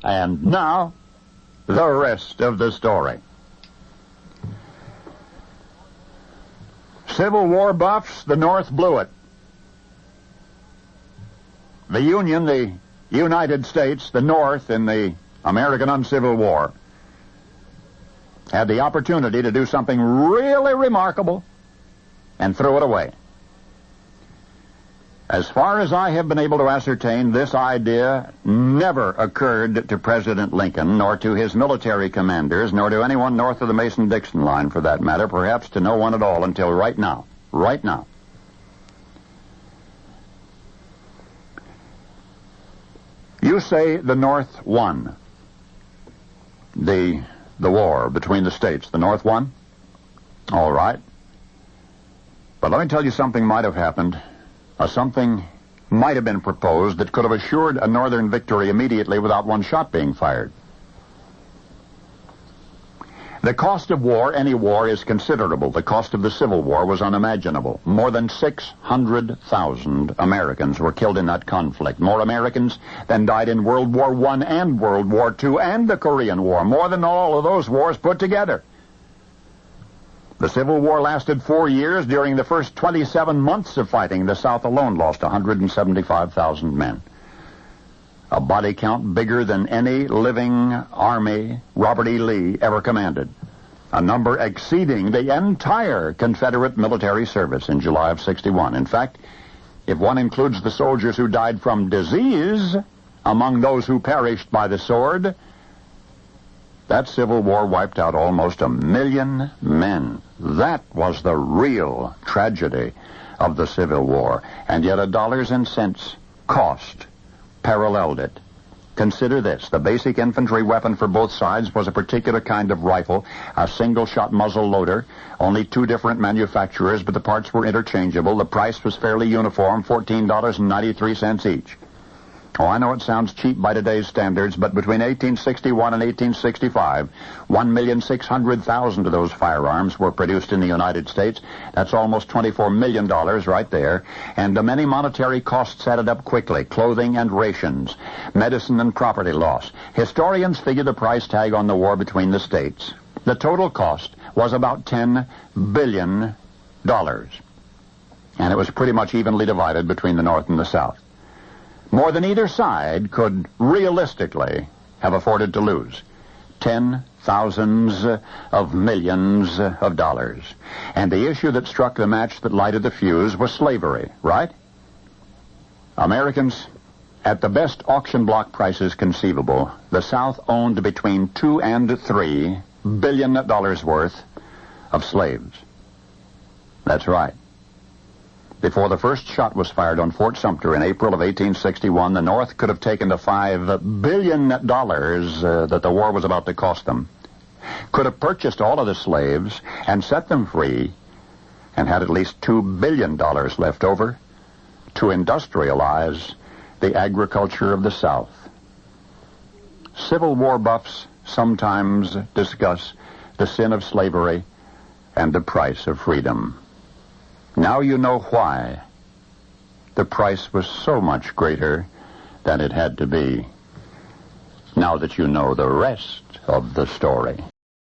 And now, the rest of the story. Civil War buffs, the North blew it. The Union, the United States, the North in the American Uncivil War, had the opportunity to do something really remarkable and threw it away. As far as I have been able to ascertain, this idea never occurred to President Lincoln, nor to his military commanders, nor to anyone north of the Mason-Dixon line, for that matter, perhaps to no one at all until right now. Right now. You say the North won the war between the states. The North won? All right. But let me tell you something might have happened. Something might have been proposed that could have assured a Northern victory immediately without one shot being fired. The cost of war, any war, is considerable. The cost of the Civil War was unimaginable. More than 600,000 Americans were killed in that conflict. More Americans than died in World War I and World War II and the Korean War. More than all of those wars put together. The Civil War lasted 4 years. During the first 27 months of fighting, the South alone lost 175,000 men. A body count bigger than any living army Robert E. Lee ever commanded. A number exceeding the entire Confederate military service in July of 61. In fact, if one includes the soldiers who died from disease among those who perished by the sword, that Civil War wiped out almost 1 million men. That was the real tragedy of the Civil War. And yet a dollars and cents cost paralleled it. Consider this. The basic infantry weapon for both sides was a particular kind of rifle, a single-shot muzzle loader, only 2 different manufacturers, but the parts were interchangeable. The price was fairly uniform, $14.93 each. Oh, I know it sounds cheap by today's standards, but between 1861 and 1865, 1,600,000 of those firearms were produced in the United States. That's almost $24 million right there. And the many monetary costs added up quickly. Clothing and rations, medicine and property loss. Historians figure the price tag on the war between the states. The total cost was about $10 billion. And it was pretty much evenly divided between the North and the South. More than either side could realistically have afforded to lose. Thousands of millions of dollars. And the issue that struck the match that lighted the fuse was slavery, right? Americans, at the best auction block prices conceivable, the South owned between $2 and $3 billion worth of slaves. That's right. Before the first shot was fired on Fort Sumter in April of 1861, the North could have taken the $5 billion that the war was about to cost them, could have purchased all of the slaves and set them free, and had at least $2 billion left over to industrialize the agriculture of the South. Civil War buffs sometimes discuss the sin of slavery and the price of freedom. Now you know why the price was so much greater than it had to be. Now that you know the rest of the story.